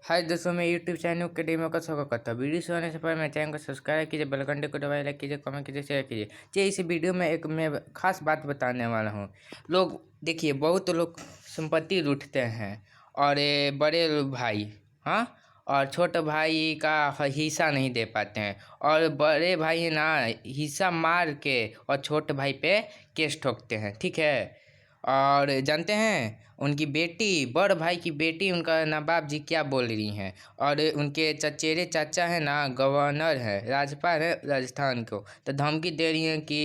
हाय दोस्तों, मैं YouTube channel के डेमो का स्वागत करता हूँ। वीडियो शुरू होने से पहले मेरे चैनल को सब्सक्राइब कीजिए, बेल घंटे को दबाइए, लाइक कीजिए, कमेंट कीजिए, शेयर कीजिए। चलिए इस वीडियो में मैं खास बात बताने वाला हूँ। लोग देखिए, बहुत लोग संपत्ति लूटते हैं और ये बड़े भाई, हाँ, और छोटे भाई का हिस्सा नहीं दे पाते हैं, और बड़े भाई है ना हिस्सा मार के और छोटे भाई पे केस ठोकते हैं, ठीक है। और जानते हैं उनकी बेटी, बड़ भाई की बेटी, उनका नवाब जी क्या बोल रही हैं। और उनके चचेरे चाचा है ना गवर्नर है, राज्यपाल है राजस्थान को, तो धमकी दे रही हैं कि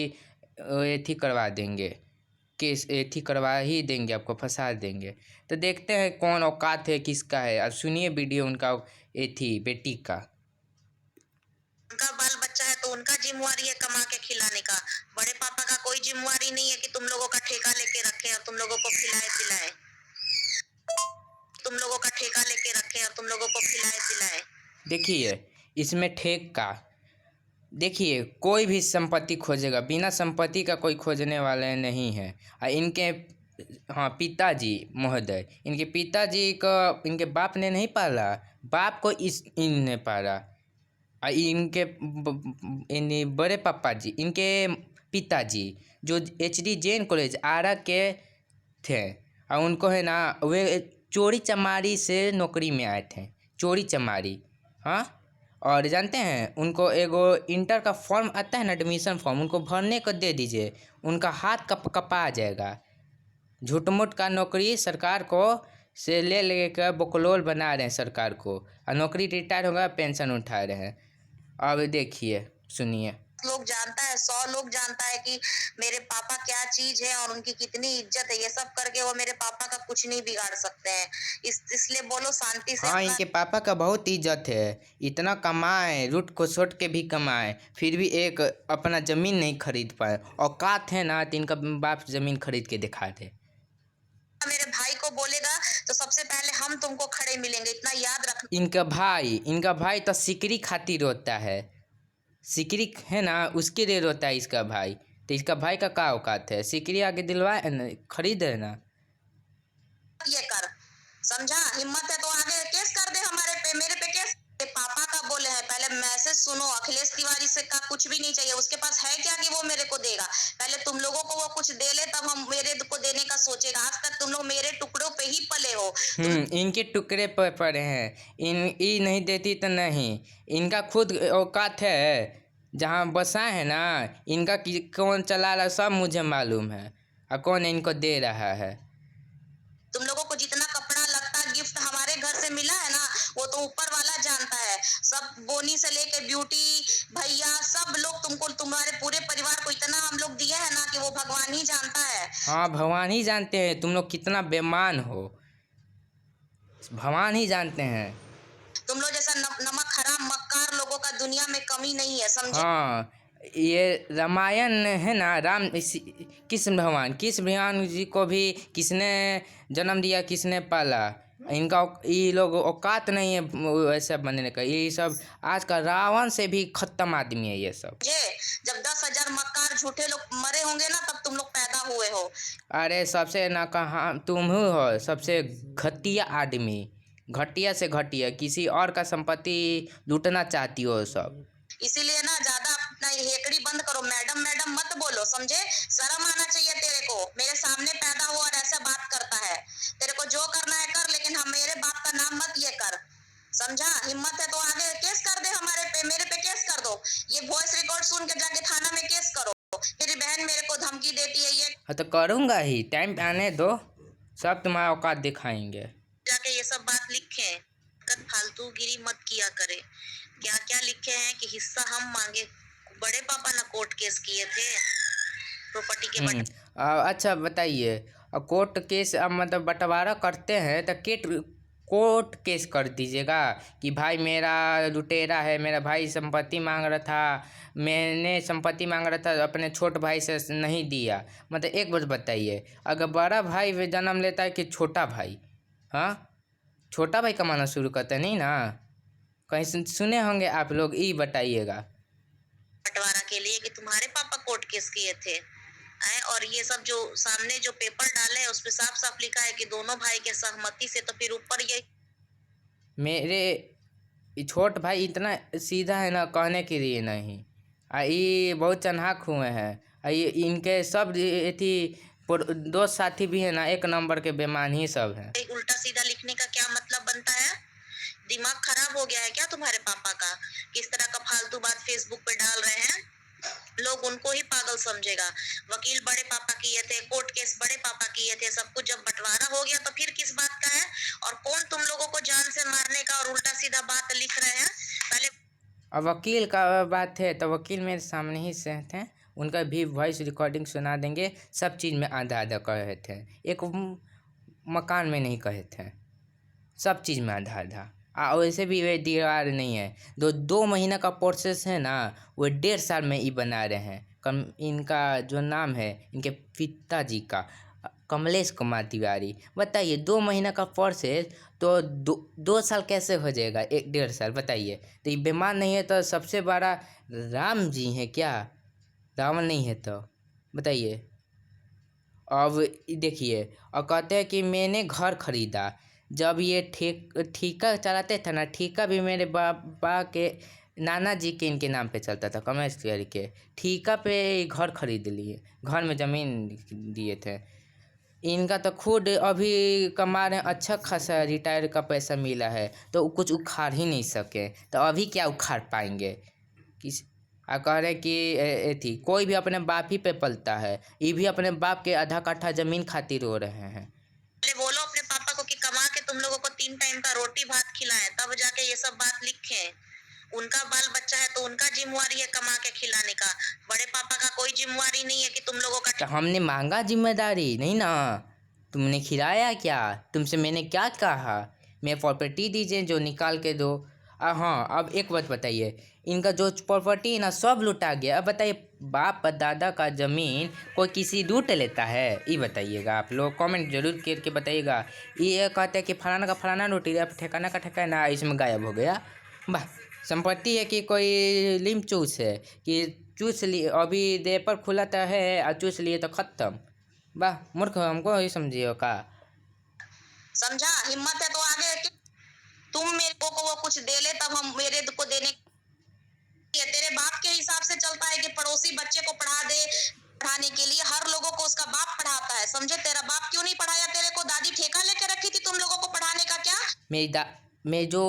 एथी करवा देंगे, केस एथी करवा ही देंगे, आपको फंसा देंगे। तो देखते हैं कौन औकात है किसका है। अब सुनिए वीडियो उनका एथी बेटी का। उनका बाल बच्चा है तो उनका जिम्मेवारी है कमा के खिलाने का। बड़े पापा का कोई जिम्मेवारी नहीं है कि तुम लोगों का ठेका लेके रखे और तुम लोगों को खिलाए पिलाए। तुम लोगों का ठेका लेके रखे और तुम लोगों को खिलाए पिलाए। देखिए इसमें ठेक का, देखिए कोई भी संपत्ति खोजेगा, बिना संपत्ति का कोई खोजने वाले नहीं है। इनके, हाँ, पिताजी महोदय, इनके पिताजी को इनके बाप ने नहीं पाला, बाप को इनने पाला। इन बड़े पापा जी, इनके पिताजी जो HD जैन कॉलेज आरा के थे, और उनको है ना वे चोरी चमारी से नौकरी में आए थे, चोरी चमारी, हाँ। और जानते हैं उनको एगो इंटर का फॉर्म आता है ना, एडमिशन फॉर्म, उनको भरने को दे दीजिए, उनका हाथ कपा जाएगा। झूठ मूठ का नौकरी सरकार को से ले लेकर बकलोल बना रहे हैं सरकार को, और नौकरी रिटायर होगा पेंशन उठा रहे हैं। अब देखिए सुनिए। लोग जानता है, 100 लोग जानता है कि मेरे पापा क्या चीज है और उनकी कितनी इज्जत है। ये सब करके वो मेरे पापा का कुछ नहीं बिगाड़ सकते हैं। इसलिए बोलो शांति से हाँ, अपना। इनके पापा का बहुत इज्जत है, इतना कमाए, लूट को सोट के भी कमाए, फिर भी एक अपना ज़मीन नहीं खरीद पाए। औकात है ना तो इनका बाप ज़मीन खरीद के दिखा दे। मेरे भाई को बोलेगा तो सबसे पहले हम तुमको खड़े मिलेंगे, इतना याद रखना। इनका भाई तो सिकरी खातिर रोता है, सिकरी है ना उसके लिए रोता है इसका भाई। तो इसका भाई का क्या औकात है, सिकरी आगे दिलवाए खरीद है ना। ये कर, समझा? हिम्मत है तो आगे केस कर दे हमारे पे, मेरे पे केस। पापा का बोले हैं, पहले मैसेज सुनो। अखिलेश तिवारी से का कुछ भी नहीं चाहिए, उसके पास है क्या कि वो मेरे को देगा? पहले तुम लोगों को वो कुछ दे ले तब हम मेरे को देने का सोचेगा। आज तक तुम लोग मेरे टुकड़ों पे ही पले हो। इनके टुकड़े पर पड़े हैं, ई नहीं देती तो नहीं। इनका खुद औकात है, जहाँ बसा है ना इनका कौन चला रहा सब मुझे मालूम है, और कौन इनको दे रहा है। तुम लोगों को जितना कपड़ा लगता गिफ्ट हमारे घर से मिला है ना, वो तो ऊपर वाला जानता है। सब बोनी से लेके ब्यूटी भैया सब लोग तुमको, तुम्हारे पूरे परिवार को इतना हम लोग दिया है ना कि वो भगवान ही जानता है। हाँ, भगवान ही जानते हैं तुम लोग कितना बेईमान हो, भगवान ही जानते हैं। तुम लोग जैसा नमक हराम मक्कार लोगों का दुनिया में कमी नहीं है, समझे? हाँ, ये रामायण है ना, कृष्ण भगवान जी को भी किसने जन्म दिया, किसने पाला। इनका ये लोग औकात नहीं है वैसा बनने का। ये सब आज का रावण से भी खत्म आदमी है ये सब। जब 10,000 मक्कार झूठे लोग मरे होंगे ना तब तुम लोग पैदा हुए हो। अरे सबसे ना कहा तुम ही हो सबसे घटिया आदमी, घटिया से घटिया, किसी और का संपत्ति लूटना चाहती हो सब। इसीलिए ना ज्यादा अपना हेकड़ी बंद करो, मैडम मैडम मत बोलो, समझे? शर्म आना चाहिए तेरे को। मेरे सामने पैदा हुआ और ऐसा बात करता है। तेरे को जो करना है कर, लेकिन हम मेरे बाप का नाम मत ये कर, समझा? हिम्मत है तो आगे केस कर दे हमारे पे, मेरे पे केस कर दो। ये वॉइस रिकॉर्ड सुन के जाके थाना में केस करो। मेरी बहन मेरे को धमकी देती है ये। हाँ तो करूँगा ही, टाइम आने दो, सब तुम्हारा औकात दिखाएंगे। जाके ये सब बात लिखे, फालतूगिरी मत किया करे। क्या क्या लिखे हैं कि हिस्सा हम मांगे। बड़े पापा ना कोर्ट केस किए थे प्रॉपर्टी के अच्छा बताइए, कोर्ट केस अब मतलब बंटवारा करते हैं तो कोर्ट केस कर दीजिएगा कि भाई मेरा लुटेरा है, मेरा भाई संपत्ति मांग रहा था, मैंने संपत्ति मांग रहा था, अपने छोट भाई से नहीं दिया। मतलब एक बात बताइए, अगर बड़ा भाई जन्म लेता है कि छोटा भाई, हाँ, छोटा भाई कमाना शुरू करता है नहीं ना, कहीं सुने होंगे आप लोग, ये बताइएगा। बंटवारा के लिए कि तुम्हारे पापा कोर्ट केस किए थे है। और ये सब जो सामने जो पेपर डाले है उसपे साफ साफ लिखा है कि दोनों भाई के सहमति से। तो फिर ऊपर ये मेरे छोट भाई इतना सीधा है ना, कहने के लिए नहीं। ये बहुत चन्हाक हुए हैं। ये इनके सब थी दोस्त साथी भी है ना, एक नंबर के बेईमान ही सब है। उल्टा सीधा लिखने का क्या मतलब बनता है? दिमाग खराब हो गया है क्या तुम्हारे पापा का? किस तरह का फालतू बात फेसबुक पे डाल रहे हैं? लोग उनको ही पागल समझेगा। वकील बड़े पापा किए थे, कोर्ट केस बड़े पापा किए थे, सब कुछ जब बंटवारा हो गया तो फिर किस बात का है? और कौन तुम लोगों को जान से मारने का और उल्टा सीधा बात लिख रहे हैं? पहले अब वकील का बात है तो वकील मेरे सामने ही से थे, उनका भी वॉइस रिकॉर्डिंग सुना देंगे। सब चीज़ में आधा आधा कहे थे, एक मकान में नहीं कहे थे, सब चीज़ में आधा आधा। वैसे भी वे दीवार नहीं है, दो महीना का प्रोसेस है ना, वो 1.5 साल में ही बना रहे हैं। इनका जो नाम है इनके पिताजी का, कमलेश कुमार तिवारी। बताइए 2 महीना का प्रोसेस तो 2 साल कैसे हो जाएगा? 1.5 साल बताइए। तो ये बीमार नहीं है तो सबसे बड़ा राम जी हैं क्या? रावण नहीं है तो बताइए। अब देखिए, और कहते हैं कि मैंने घर खरीदा। जब ये ठेका चलाते थे ना, ठेका भी मेरे बाबा के नाना जी के इनके नाम पे चलता था, कमर्स के ठेका पे घर खरीद लिए, घर में ज़मीन दिए थे। इनका तो खुद अभी कमा रहे हैं, अच्छा खासा रिटायर का पैसा मिला है, तो कुछ उखाड़ ही नहीं सके, तो अभी क्या उखाड़ पाएंगे? किस कह रहे कि थी कोई भी अपने बाप ही पे पलता है, ये भी अपने बाप के आधा कट्ठा जमीन खातिर रो रहे हैं। बोलो अपने पापा को कि कमा के तुम लोगों को 3 टाइम का रोटी भात खिलाए, तब जाके ये सब बात लिखे। उनका बाल बच्चा है तो उनका जिम्मेवारी है कमा के खिलाने का। बड़े पापा का कोई जिम्मेवारी नहीं है कि तुम लोगों का। तो हमने मांगा जिम्मेदारी नहीं ना, तुमने खिलाया क्या? तुमसे मैंने क्या कहा? मैं प्रॉपर्टी दीजिए जो निकाल के दो। हाँ, अब एक बात बताइए, इनका जो प्रॉपर्टी है ना सब लुटा गया। अब बताइए, बाप दादा का ज़मीन कोई किसी लूट लेता है? ये बताइएगा, आप लोग कमेंट जरूर करके बताइएगा। ये कहते हैं कि फलाना का फलाना लूट लिया, ठिकाना का ठिकाना इसमें गायब हो गया। वाह, संपत्ति है कि कोई लिम चूस है कि चूस लिए, अभी देपर खुला तो है और चूस लिए तो खत्म। वाह मूर्ख, हमको ही समझिए का। समझा? हिम्मत है तो आगे तुम मेरे को वो कुछ दे ले तब हम मेरे को देने। तेरे बाप के हिसाब से चलता है कि पड़ोसी बच्चे को पढ़ा दे, पढ़ाने के लिए हर लोगों को उसका बाप पढ़ाता है, समझे? तेरा बाप क्यों नहीं पढ़ाया तेरे को? दादी ठेका लेके रखी थी तुम लोगों को पढ़ाने का क्या? मैं जो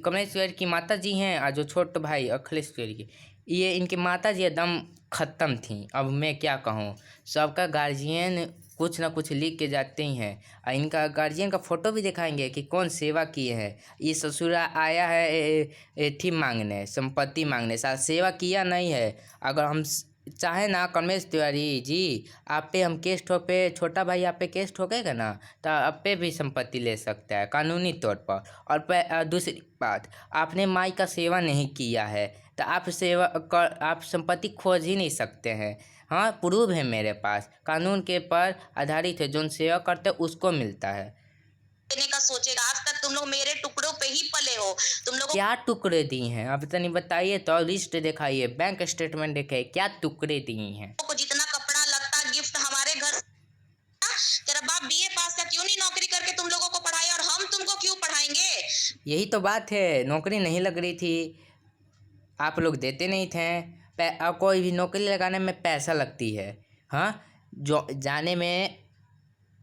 कमलेश तिवारी की माता जी हैं और जो छोटे भाई अखिलेश तिवारी की, ये इनकी माता जी एकदम ख़त्म थी। अब मैं क्या कहूँ, सबका गार्जियन कुछ ना कुछ लिख के जाते ही हैं। और इनका गार्जियन का फ़ोटो भी दिखाएंगे कि कौन सेवा किए हैं। ये ससुरा आया है थी मांगने, संपत्ति मांगने, साथ सेवा किया नहीं है। अगर हम चाहे ना कमलेश तिवारी जी, आप पे हम केस ठोके, छोटा भाई आप पे केस ठोकेगा ना, तो आप पे भी संपत्ति ले सकता है कानूनी तौर पर। और दूसरी बात, आपने माई का सेवा नहीं किया है तो आप संपत्ति खोज ही नहीं सकते हैं। हाँ, प्रूफ है मेरे पास, कानून के पर आधारित है, जो सेवा करते उसको मिलता है। देने का सोचेगा? आज तक तुम लोग मेरे टुकड़ों पे ही पले हो। तुम लोगों क्या टुकड़े दिए हैं आप तनी बताइए तो, लिस्ट दिखाइए, बैंक स्टेटमेंट दिखाइए, क्या टुकड़े दिए हैं? को जितना कपड़ा लगता गिफ्ट हमारे घर। तेरा बाप बीए पास था, क्यों नहीं नौकरी करके तुम लोगों को पढ़ाया? और हम तुमको क्यों पढ़ाएंगे? यही तो बात है, नौकरी नहीं लग रही थी, आप लोग देते नहीं थे। कोई भी नौकरी लगाने में पैसा लगती है। हाँ, जो जाने में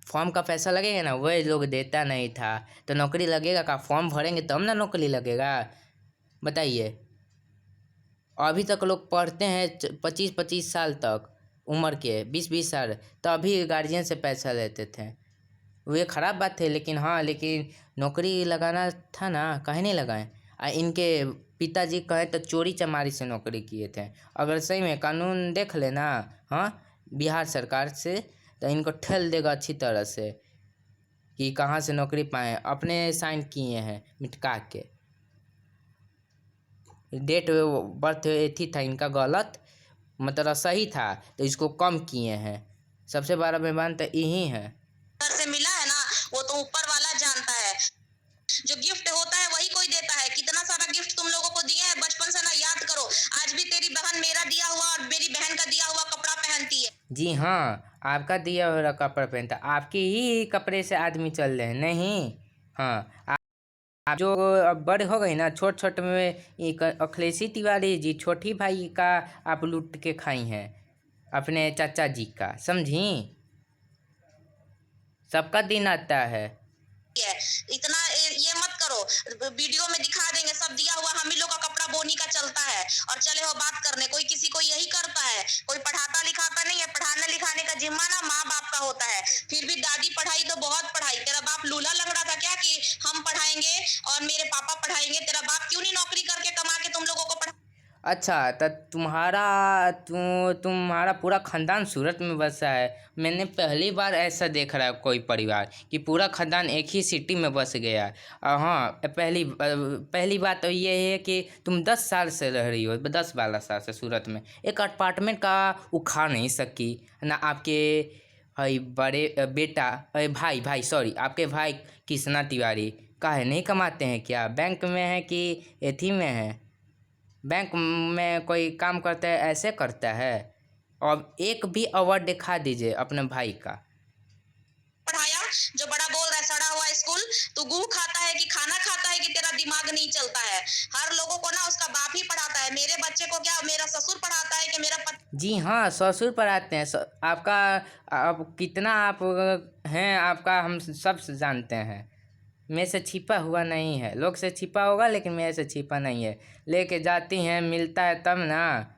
फॉर्म का पैसा लगेगा ना, वही लोग देता नहीं था, तो नौकरी लगेगा का? फॉर्म भरेंगे तब ना नौकरी लगेगा, बताइए। अभी तक लोग पढ़ते हैं 25-25 साल तक उम्र के, 20-20 साल, तभी गार्जियन से पैसा लेते थे। वो खराब बात है, लेकिन हाँ, लेकिन नौकरी लगाना था ना, कहीं नहीं लगाएं। इनके पिताजी कहें तो चोरी चमारी से नौकरी किए थे। अगर सही में कानून देख लेना, हाँ, बिहार सरकार से, तो इनको ठेल देगा अच्छी तरह से कि कहाँ से नौकरी पाएँ। अपने साइन किए हैं मिटका के, डेट बर्थ थी था इनका गलत, मतलब सही था तो इसको कम किए हैं। सबसे बड़ा बेईमान तो यही है। घर से मिला है ना, वो तो ऊपर वाला जानता है। जो गिफ्ट होता है वही कोई देता है। कितना सारा गिफ्ट तुम लोगों को दिया है बचपन से ना, याद करो। आज भी तेरी बहन मेरा दिया हुआ और मेरी बहन का दिया हुआ कपड़ा पहनती है। जी हाँ, आपका दिया हुआ कपड़ा पहनता, आपके ही कपड़े से आदमी चल रहे हैं नहीं। हाँ। आप जो अब बड़े हो गई ना, छोट छोट में एक अखिलेशी तिवारी जी छोटी भाई का आप लूट के खाई हैं, अपने चाचा जी का, समझी? सबका दिन आता है। है इतना ये मत करो, वीडियो में दिखा देंगे सब दिया हुआ, हम ही लोग का कपड़ा बोनी का चलता है और चले हो बात करने। कोई किसी को यही करता है, कोई पढ़ाता लिखाता नहीं है। पढ़ाने लिखाने का जिम्मा ना माँ बाप का होता है। फिर भी दादी पढ़ाई तो बहुत पढ़ाई। तेरा बाप लूला लंगड़ा था क्या कि हम पढ़ाएंगे और मेरे पापा पढ़ाएंगे? तेरा बाप क्यों नहीं नौकरी करके कमा के तुम लोगों को पढ़ा? अच्छा, तो तुम्हारा पूरा खानदान सूरत में बसा है। मैंने पहली बार ऐसा देख रहा है कोई परिवार कि पूरा खानदान एक ही सिटी में बस गया। हाँ, पहली बात तो ये है कि तुम 10 साल से रह रही हो, 10-12 साल से सूरत में, एक अपार्टमेंट का उखाड़ नहीं सकी ना। आपके बड़े बेटा, भाई सॉरी, आपके भाई कृष्णा तिवारी काहे नहीं कमाते हैं क्या? बैंक में है कि एथी में है? बैंक में कोई काम करता है ऐसे करता है? और एक भी अवार्ड दिखा दीजिए अपने भाई का। पढ़ाया जो बड़ा बोल रहा है सड़ा हुआ स्कूल। तू गू खाता है कि खाना खाता है कि तेरा दिमाग नहीं चलता है? हर लोगों को ना उसका बाप ही पढ़ाता है। मेरे बच्चे को क्या मेरा ससुर पढ़ाता है कि मेरा जी हाँ, ससुर पढ़ाते हैं। आपका आप कितना आप हैं, आपका हम सब जानते हैं। मेरे से छिपा हुआ नहीं है। लोग से छिपा होगा लेकिन मेरे से छिपा नहीं है। लेके जाती हैं, मिलता है तब ना।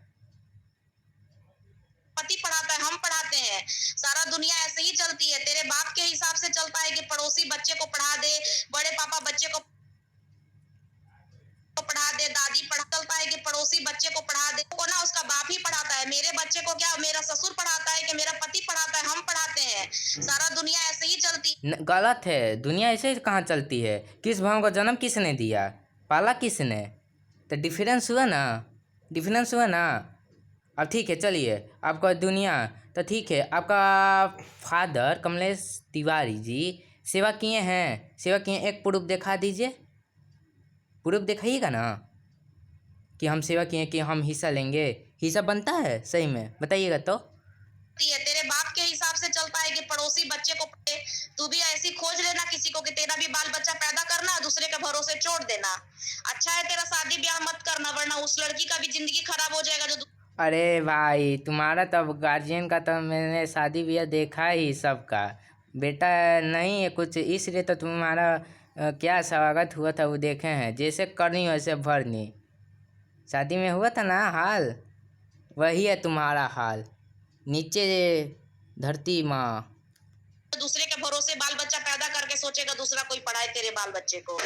पति पढ़ाता है, हम पढ़ाते हैं। सारा दुनिया ऐसे ही चलती है। तेरे बाप के हिसाब से चलता है कि पड़ोसी बच्चे को पढ़ा दे, बड़े पापा बच्चे को पढ़ा दे, दादी पढ़ा। चलता है कि पड़ोसी बच्चे को पढ़ा दे, को ना उसका बाप ही पढ़ाता है। मेरे बच्चे को क्या मेरा ससुर पढ़ाता है कि मेरा पति पढ़ाता है? हम पढ़ाते हैं। सारा दुनिया ऐसे ही चलती। गलत है। दुनिया ऐसे कहाँ चलती है? किस भाव का जन्म किसने दिया, पाला किसने? तो डिफरेंस हुआ ना, डिफरेंस हुआ ना। अब ठीक है, चलिए आपका दुनिया तो ठीक है। आपका फादर कमलेश तिवारी जी सेवा किए हैं, सेवा किए। एक प्रूफ दिखा दीजिए, प्रूफ दिखाइएगा ना कि हम सेवा किए, कि हम हिस्सा लेंगे। हिस्सा बनता है सही में, बताइएगा तो। तेरे बाप के हिसाब से चलता है कि पड़ोसी बच्चे को पढ़े। तू भी ऐसी खोज लेना किसी को कि तेरा भी बाल बच्चा पैदा करना, दूसरे के भरोसे छोड़ देना। अच्छा है तेरा शादी ब्याह मत करना, वरना उस लड़की का भी जिंदगी खराब हो जाएगा जो। अरे भाई, तुम्हारा तो गार्जियन का तो मैंने शादी ब्याह देखा ही सबका। बेटा नहीं है कुछ, इसलिए तो तुम्हारा क्या स्वागत हुआ था वो देखे हैं। जैसे करनी वैसे भरनी। शादी में हुआ था ना हाल, वही है तुम्हारा हाल। नीचे धरती माँ। दूसरे के भरोसे बाल बच्चा पैदा करके सोचेगा दूसरा कोई पढ़ाए तेरे बाल बच्चे को।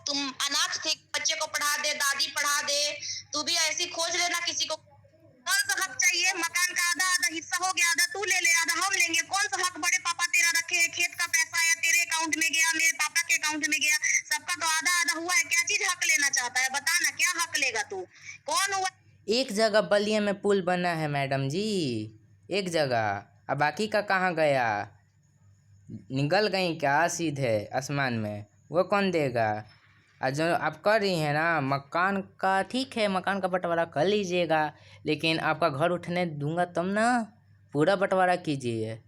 तुम अनाथ थे, बच्चे को पढ़ा दे, दादी पढ़ा दे। तू भी ऐसी खोज लेना किसी को। कौन सा हक चाहिए? मकान का आधा आधा हिस्सा हो गया, आधा तू ले ले, आधा हम लेंगे। कौन सा हक बड़े पापा तेरा रखे है? खेत का पैसा आया तेरे अकाउंट में गया, मेरे पापा के अकाउंट में गया, सबका तो आधा आधा हुआ है। क्या चीज हक लेना चाहता है? बता ना, क्या हक लेगा तू? कौन हुआ? एक जगह बलिया में पुल बना है मैडम जी, एक जगह। अब बाकी का कहाँ गया? निकल गई क्या सीधे आसमान में? वो कौन देगा? और जो आप कर रही हैं ना मकान का, ठीक है मकान का बंटवारा कर लीजिएगा, लेकिन आपका घर उठने दूंगा तब ना। पूरा बंटवारा कीजिए।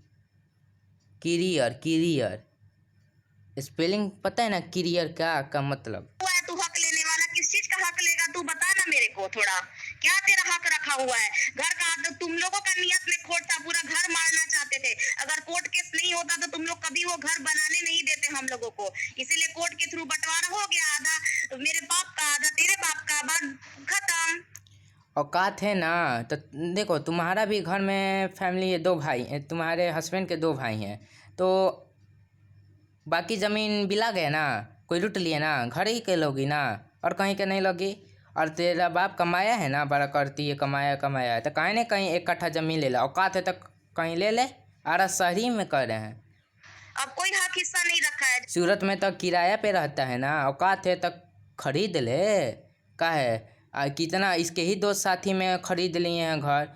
किरियर, किरियर स्पेलिंग पता है ना? किरियर का मतलब। तू हक लेने वाला किस चीज का हक लेगा? तू बता ना मेरे को थोड़ा, क्या तेरा हक रखा हुआ है? घर का तो तुम लोगों का नियत में खोट था, पूरा घर मारना चाहते थे। अगर कोर्ट केस नहीं होता तो तुम लोग कभी वो घर बनाने नहीं देते हम लोगों को। इसीलिए कोर्ट के थ्रू बंटवारा हो गया, आधा मेरे बाप का, आधा तेरे बाप का, बात खत्म। औकात है ना। तो देखो, तुम्हारा भी घर में फैमिली है, 2 भाई, तुम्हारे हस्बैंड के 2 भाई हैं, तो बाकी ज़मीन बिला गए ना, कोई लूट लिए ना, घर ही के लोगी ना, और कहीं के नहीं लोगी। और तेरा बाप कमाया है ना, बड़ा करती है, कमाया है, तो कहीं ना कहीं 1 कट्ठा ज़मीन ले ला। औकात है तो कहीं ले ले। आरा शहरी में कर रहे हैं। अब कोई हक हिस्सा नहीं रखा है। सूरत में तो किराया पे रहता है ना। औकात है तो खरीद ले। का है कितना इसके ही दोस्त साथी में खरीद लिए हैं घर,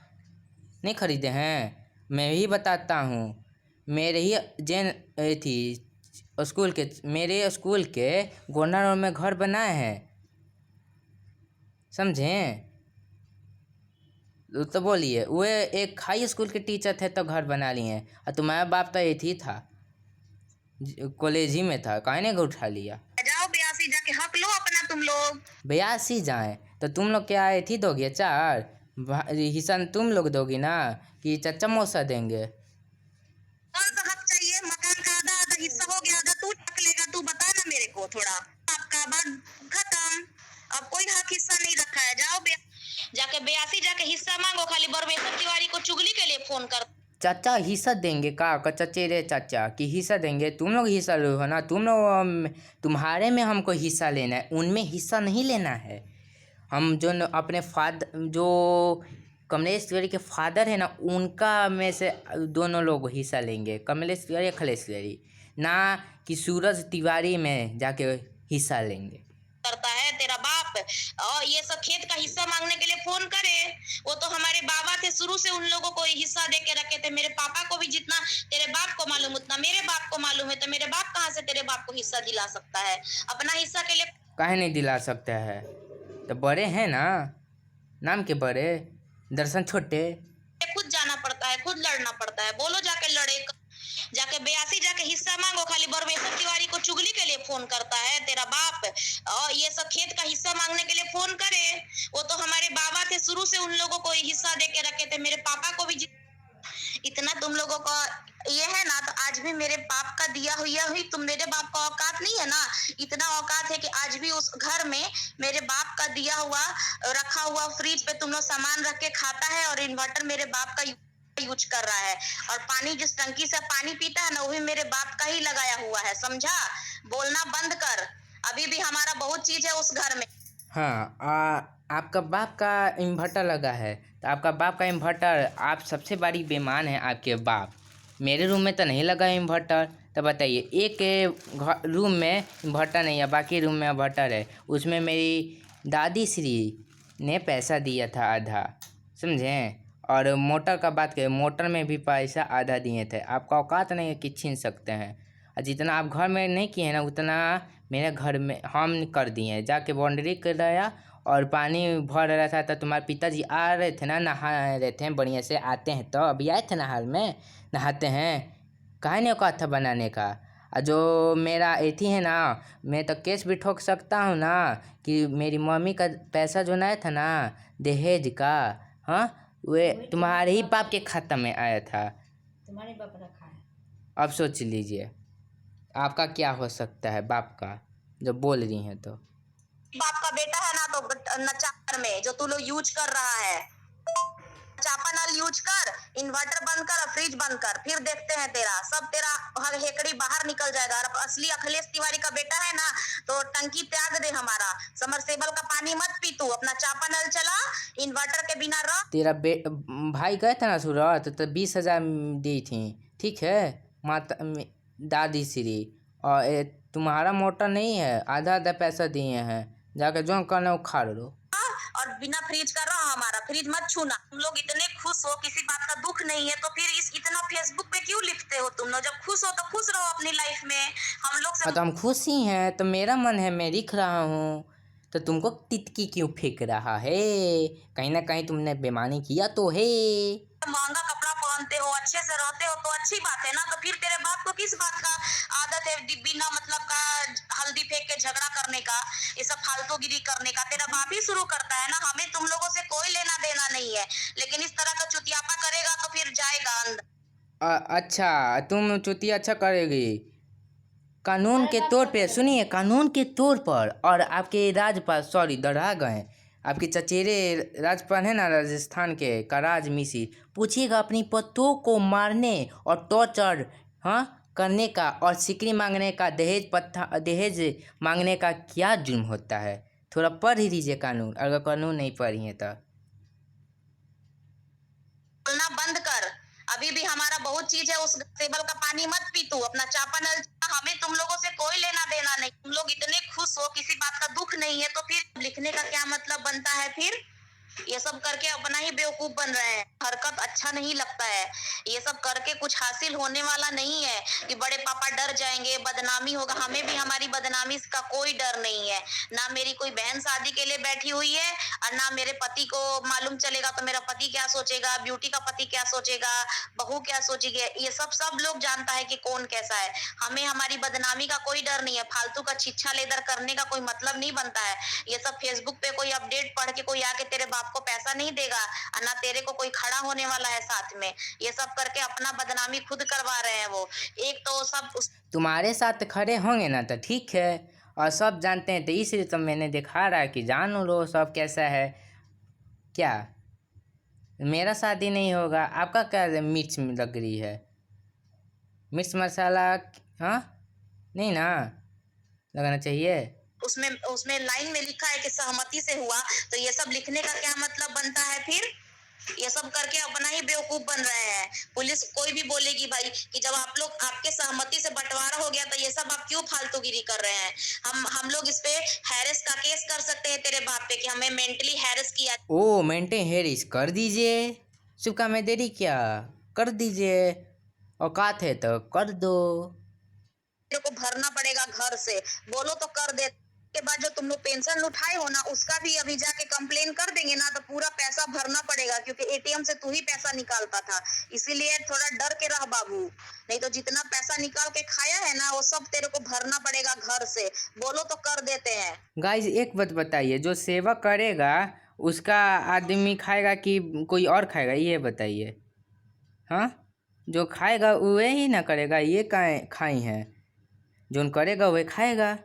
नहीं खरीदे हैं? मैं ही बताता हूँ। मेरे ही जैन थी स्कूल के, मेरे स्कूल के गोना रोड में घर बनाए हैं, समझें? तो बोलिए, वो एक हाई स्कूल के टीचर थे तो घर बना लिए हैं, और तुम्हारा बाप तो ये थी था, कॉलेज ही में था, काहे ने उठा लिया? जाओ 82 82 जाए तो तुम लोग क्या एथी दोगे 4 हिस्सा तुम लोग दोगी ना कि चचा मौसा देंगे? कौन सा हक चाहिए? मकान का आधा आधा हिस्सा हो गया, आधा तू रख लेगा। तू बता ना मेरे को थोड़ा। आपका बात खत्म, अब कोई हक हिस्सा नहीं रखा है। जाओ जाके 82 जाके हिस्सा मांगो। खाली बरवेश्वर तिवारी को चुगली के लिए फोन कर। चाचा हिस्सा देंगे का चचेरे चाचा कि हिस्सा देंगे? तुम लोग हिस्सा लो है ना, तुम लोग तुम्हारे में हमको हिस्सा लेना है, उनमें हिस्सा नहीं लेना है। हम जो अपने जो कमलेश तिवारी के फादर है ना, उनका में से दोनों लोग हिस्सा लेंगे, कमलेश तिवारी या खलेश तिवारी, ना कि सूरज तिवारी में जाके हिस्सा लेंगे। करता है तेरा बाप। और ये सब खेत का हिस्सा मांगने के लिए फोन करे, वो तो हमारे बाबा थे, शुरू से उन लोगों को हिस्सा दे के रखे थे। मेरे पापा को भी जितना तेरे बाप को मालूम उतना मेरे बाप को मालूम है, तो मेरे बाप कहाँ से तेरे बाप को हिस्सा दिला सकता है? अपना हिस्सा के लिए काहे नहीं दिला सकता है? तो बड़े हैं ना, नाम के बड़े, दर्शन छोटे। खुद जाना पड़ता है, खुद लड़ना पड़ता है। बोलो जाके लड़े, जाके 82 जाके हिस्सा मांगो। खाली बरवेश्वर तिवारी को चुगली के लिए फोन करता है तेरा बाप। और ये सब खेत का हिस्सा मांगने के लिए फोन करे, वो तो हमारे बाबा थे, शुरू से उन लोगों को हिस्सा दे के रखे थे। मेरे पापा को भी इतना तुम लोगों का ये है ना, तो आज भी मेरे बाप का दिया हुई तुम मेरे बाप का औकात नहीं है ना। इतना औकात है कि आज भी उस घर में मेरे बाप का दिया हुआ रखा हुआ फ्रिज पे तुम लोग सामान रख के खाता है, और इन्वर्टर मेरे बाप का यूज कर रहा है, और पानी जिस टंकी से पानी पीता है ना, वो भी मेरे बाप का ही लगाया हुआ है। समझा? बोलना बंद कर, अभी भी हमारा बहुत चीज है उस घर में। हाँ, आपका बाप का इन्वर्टर लगा है, तो आपका बाप का इन्वर्टर, आप सबसे बड़ी बेईमान है आपके बाप। मेरे रूम में तो नहीं लगा इन्वर्टर, तो बताइए, एक रूम में इन्वर्टर नहीं है, बाकी रूम में इन्वर्टर है। उसमें मेरी दादी श्री ने पैसा दिया था आधा, समझें? और मोटर का बात करें, मोटर में भी पैसा आधा दिए थे। आपका औकात नहीं है कि छीन सकते हैं, और जितना आप घर में नहीं किए हैं ना, उतना मेरे घर में हम कर दिए। जाके बाउंड्री कराया और पानी भर रहा था, तो तुम्हारे पिताजी आ रहे थे ना, नहा रहे थे, बढ़िया से आते हैं तो अभी आए थे नहाल में, नहाते हैं। काहे नहीं औकात था बनाने का? और जो मेरा एथी है ना, मैं तो केस भी ठोक सकता हूँ ना कि मेरी मम्मी का पैसा जो ना था ना दहेज का, हाँ, वे तुम्हारे ही बाप के खाता में आया था। तुम्हारे बाप रखा है। अब सोच लीजिए आपका क्या हो सकता है बाप का, जब बोल रही हैं तो। बाप का बेटा है ना, तो नचार में जो तू लोग यूज कर रहा है, चापा नल यूज कर, इन्वर्टर बंद कर, फ्रिज बंद कर, फिर देखते हैं तेरा सब, तेरा हर हेकड़ी बाहर निकल जाएगा। और असली अखिलेश तिवारी का बेटा है ना, तो टंकी त्याग दे हमारा, समरसेबल का पानी मत पी, तू अपना चापा नल चला, इन्वर्टर के बिना रह। तेरा भाई गए थे ना सूरत, तो 20,000 दी थी, ठीक है, माता दादी श्री, और तुम्हारा मोटर नहीं है, आधा आधा पैसा दिए हैं, जाकर जो करना वो खा लो। और बिना फ्रिज का रहो, हमारा फ्रिज मत छूना। तुम लोग इतने खुश हो, किसी बात का दुख नहीं है, तो फिर इतना फेसबुक पे क्यों लिखते हो? तुम लोग जब खुश हो तो खुश रहो अपनी लाइफ में। हम लोग से तो हम खुश ही हैं, तो मेरा मन है, मैं लिख रहा हूँ, तो तुमको टिटकी क्यों फेंक रहा है? कहीं ना कहीं तुमने बेईमानी किया तो है। महंगा कपड़ा पहनते हो, अच्छे से रहते हो, तो अच्छी बात है ना। तो फिर तेरे बाप को किस बात का आदत है बिना मतलब का हल्दी फेंक के झगड़ा करने का, ये सब फालतूगिरी करने का? तेरा बाप ही शुरू करता है ना। हमें तुम लोगों से कोई लेना देना नहीं है, लेकिन इस तरह का चुतियापा करेगा तो फिर जाएगा अंदर। अच्छा, तुम चुतिया अच्छा करेगी कानून के तौर पे, सुनिए, कानून के तौर पर। और आपके राजपाल, सॉरी दरहा गए, आपके चचेरे राजपाल है ना राजस्थान के का राज मिश्र, पूछिएगा अपनी पतों को मारने और टॉर्चर, हाँ, करने का और सिकरी मांगने का, दहेज मांगने का क्या जुर्म होता है। थोड़ा पढ़ ही लीजिए कानून, अगर कानून नहीं पढ़ी है तो। बोलना बंद कर, अभी भी हमारा बहुत चीज है उस टेबल का पानी मत पी, तू अपना चापा नल। हमें तुम लोगों से कोई लेना देना नहीं। तुम लोग इतने खुश हो, किसी बात का दुख नहीं है, तो फिर लिखने का क्या मतलब बनता है फिर? ये सब करके अपना ही बेवकूफ बन रहे हैं। हरकत अच्छा नहीं लगता है। ये सब करके कुछ हासिल होने वाला नहीं है कि बड़े पापा डर जाएंगे, बदनामी होगा। हमें भी हमारी बदनामी का कोई डर नहीं है। ना मेरी कोई बहन शादी के लिए बैठी हुई है और ना मेरे पति को मालूम चलेगा तो मेरा पति क्या सोचेगा, ब्यूटी का पति क्या सोचेगा, बहू क्या सोचेगी। ये सब लोग जानता है कि कौन कैसा है। हमें हमारी बदनामी का कोई डर नहीं है। फालतू का छिछा लेदर करने का कोई मतलब नहीं बनता है। ये सब फेसबुक पे कोई अपडेट पढ़ के कोई आके तेरे बाप को पैसा नहीं देगा और ना तेरे को कोई खड़ा होने वाला है साथ में। ये सब करके अपना बदनामी खुद करवा रहे हैं वो। एक तो सब तुम्हारे साथ खड़े होंगे ना तो ठीक है, और सब जानते हैं तो इसलिए तो मैंने दिखा रहा है कि जान लो सब कैसा है। क्या मेरा शादी नहीं होगा? आपका क्या मिर्च लग रही है? मिर्च मसाला? हाँ, नहीं ना लगाना चाहिए। उसमें उसमें लाइन में लिखा है कि सहमति से हुआ, तो ये सब लिखने का क्या मतलब बनता है फिर? ये सब करके अपना ही बेवकूफ बन रहे हैं। पुलिस कोई भी बोलेगी भाई कि जब आप लोग आपके सहमति से बंटवारा हो गया तो ये सब आप क्यों फालतूगिरी कर रहे हैं? हम लोग इस पे हैरेस का केस कर सकते हैं तेरे बाप पे कि हमें मेंटली हैरेस किया। ओ, मेंटेन हेरिस कर दीजिए। शुभ काम में देरी क्या, कर दीजिए। औकात है तो कर दो। तेरे को भरना पड़ेगा घर से, बोलो तो कर दे। के बाद जो तुम लोग पेंशन उठाए हो ना, उसका भी अभी जाके कंप्लेन कर देंगे ना तो पूरा पैसा भरना पड़ेगा, क्योंकि एटीएम से तू ही पैसा निकालता था। इसीलिए थोड़ा डर के रह बाबू, नहीं तो जितना पैसा निकाल के खाया है ना वो सब तेरे को भरना पड़ेगा घर से। बोलो तो कर देते हैं। गाइस एक बात बताइए, जो सेवा करेगा उसका आदमी खाएगा कि कोई और खाएगा, ये बताइए। हाँ, जो खाएगा वह ही ना करेगा, ये खाई हैं। जोन करेगा वह खाएगा,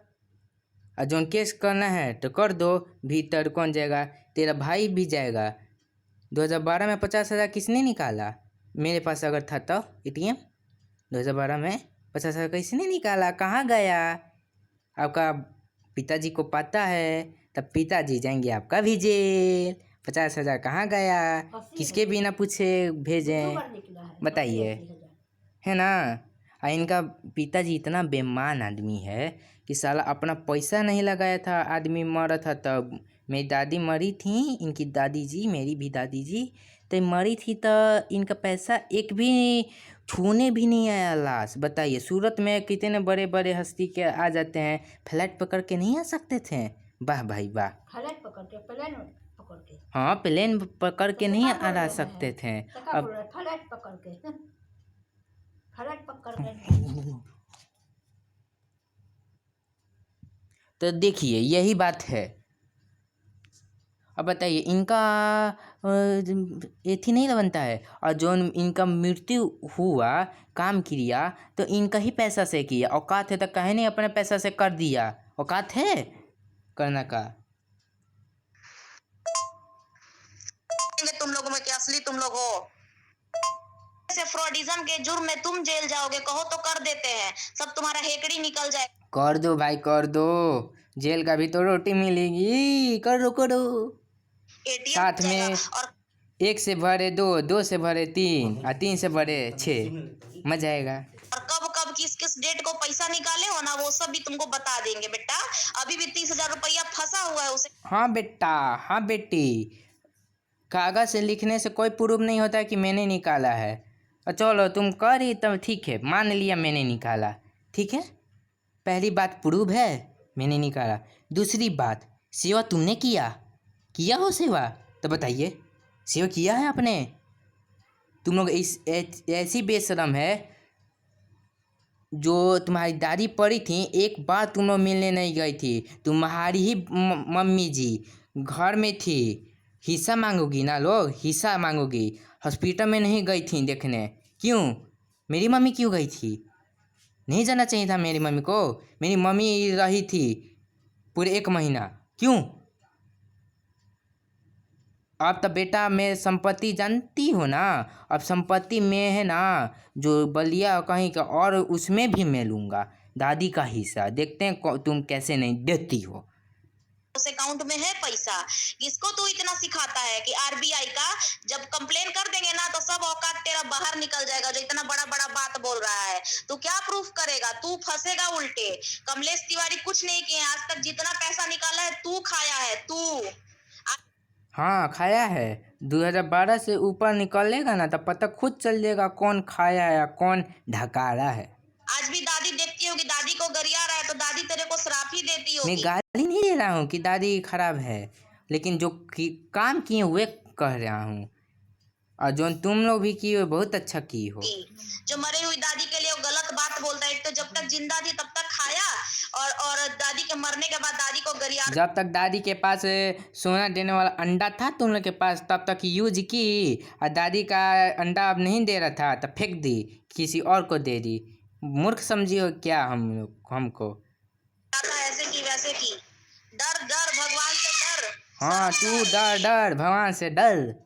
और जोन केस करना है तो कर दो। भीतर कौन जाएगा? तेरा भाई भी जाएगा। 2012 में 50,000 किसने निकाला? मेरे पास अगर था तो एटीएम 2012 में 50,000 किसने निकाला? कहाँ गया? आपका पिताजी को पता है, तब पिताजी जाएंगे आपका भी जेल। 50,000 कहाँ गया? किसके बिना पूछे भेजें? बताइए, है ना? और इनका पिताजी इतना बेईमान आदमी है कि साला अपना पैसा नहीं लगाया था, आदमी मरा था तब। मेरी दादी मरी थी, इनकी दादी जी, मेरी भी दादी जी तो मरी थी, तो इनका पैसा एक भी छूने भी नहीं आया लाश। बताइए, सूरत में कितने बड़े बड़े हस्ती के आ जाते हैं, फ्लैट पकड़ के नहीं आ सकते थे? वाह भाई वाह। फ्लैट पकड़ के, प्लेन पकड़ के, हाँ, प्लेन पकड़ के नहीं आ सकते थे। अब फ्लैट पकड़ के, फ्लैट पकड़ के। तो देखिए यही बात है। अब बताइए, इनका एथी नहीं बनता है, और जो इनका मृत्यु हुआ काम किया तो इनका ही पैसा से किया। औकात है तो कहे नहीं अपने पैसा से कर दिया? औकात है करने का? तुम लोगों में क्या असली तुम लोग हो? से फ्रॉडिज्म के जुर्म में तुम जेल जाओगे, कहो तो कर देते हैं, सब तुम्हारा हेकड़ी निकल जाए। कर दो भाई, कर दो। जेल का भी तो रोटी मिलेगी, करो करो। एटीएम साथ में और 1 से भरे 2, 2 से भरे 3 और 3 से भरे 6, मजा आएगा। कब कब किस किस डेट को पैसा निकाले हो ना, वो सब भी तुमको बता देंगे बेटा। अभी भी 30,000 रुपया फंसा हुआ है उसे। हाँ बेटा, हाँ बेटी, कागज से लिखने से कोई प्रूफ नहीं होता कि मैंने निकाला है। और चलो तुम कर ही तब ठीक है, मान लिया मैंने निकाला, ठीक है। पहली बात प्रूफ है मैंने निकाला। दूसरी बात, सेवा तुमने किया हो सेवा? तो बताइए, सेवा किया है आपने? तुम लोग ऐसी बेशरम है, जो तुम्हारी दादी पड़ी थी एक बार तुम लोग मिलने नहीं गई थी। तुम्हारी ही मम्मी जी घर में थी, हिस्सा मांगोगी ना, लोग हिस्सा मांगोगी। हॉस्पिटल में नहीं गई थी देखने, क्यों? मेरी मम्मी क्यों गई थी? नहीं जाना चाहिए था मेरी मम्मी को। मेरी मम्मी रही थी पूरे 1 महीना, क्यों? अब तो बेटा मैं संपत्ति जानती हो ना, अब संपत्ति में है ना जो बलिया कहीं का, और उसमें भी मैं लूँगा दादी का हिस्सा। देखते हैं तुम कैसे नहीं देती हो। उस अकाउंट में है पैसा। किसको तू इतना सिखाता है कि आरबीआई का जब कंप्लेन कर देंगे ना तो सब औकात तेरा बाहर निकल जाएगा, जो इतना बड़ा बड़ा बात बोल रहा है। तू क्या प्रूफ करेगा? तू फंसेगा उल्टे। कमलेश तिवारी कुछ नहीं किए आज तक, जितना पैसा निकाला है तू खाया है तू। हाँ खाया है। 2012 से ऊपर निकलेगा ना तब पता खुद चल जाएगा कौन खाया है या कौन ढकारा है। आज भी दादी देखती होगी, दादी को गरिया रहा है तो दादी तेरे को श्राप ही देती मैं होगी। गाली नहीं दे रहा हूँ कि दादी खराब है, लेकिन जो काम किए हुए कह रहा हूँ, और जो तुम लोग भी किए हो बहुत अच्छा की हो। जो मरी हुई दादी के लिए वो गलत बात बोलता है। एक तो जब तक जिंदा थी तब तक खाया, और दादी के मरने के बाद दादी को गरिया। जब तक दादी के पास सोना देने वाला अंडा था तुम लोग के पास तब तक यूज की, और दादी का अंडा अब नहीं दे रहा था तब फेंक दी, किसी और को दे दी। मूर्ख समझिए क्या हमको। ऐसे की वैसे की। डर डर भगवान से डर। हाँ तू डर डर भगवान से डर।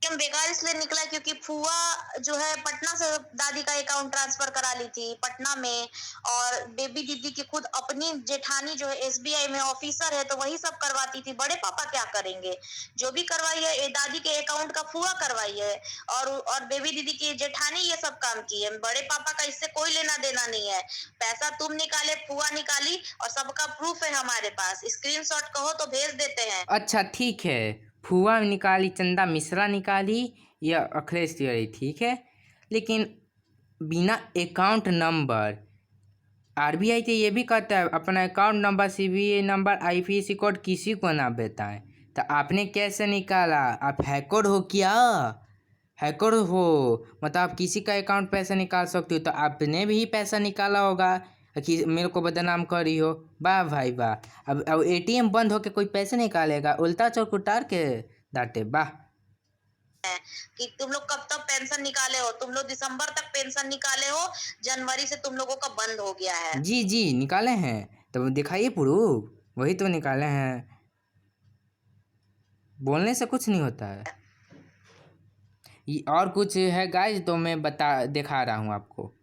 हम बेकार इसलिए निकला क्योंकि फुआ जो है पटना से दादी का अकाउंट ट्रांसफर करा ली थी पटना में, और बेबी दीदी की खुद अपनी जेठानी जो है एसबीआई में ऑफिसर है तो वही सब करवाती थी। बड़े पापा क्या करेंगे? जो भी करवाई है ये दादी के अकाउंट का फुआ करवाई है, और बेबी दीदी की जेठानी ये सब काम की है। बड़े पापा का इससे कोई लेना देना नहीं है। पैसा तुम निकाले, फुआ निकाली, और सबका प्रूफ है हमारे पास। स्क्रीनशॉट कहो तो भेज देते हैं। अच्छा ठीक है, फुआ निकाली, चंदा मिश्रा निकाली या अखिलेश तिवारी, ठीक है, लेकिन बिना अकाउंट नंबर। आरबीआई तो ये भी कहता है अपना account number, CVV number, IPC code किसी को ना बताएं। तो आपने कैसे निकाला? आप हैकर हो क्या? हैकर हो मतलब आप किसी का अकाउंट पैसा निकाल सकते हो, तो आपने भी पैसा निकाला होगा कि मेरे को बदनाम करी हो। वाह भाई वाह। अब एटीएम बंद होके कोई पैसे निकालेगा? उल्टा चौक उतार के डांटे। वाह। कि तुम लोग कब तक पेंशन निकाले हो? तुम लोग दिसंबर तक पेंशन निकाले हो, जनवरी से तुम लोगों का बंद हो गया है। जी जी निकाले हैं, तो दिखाइए प्रूफ। वही तो निकाले हैं, बोलने से कुछ नहीं होता है। और कुछ है गाइस तो मैं दिखा रहा हूँ आपको।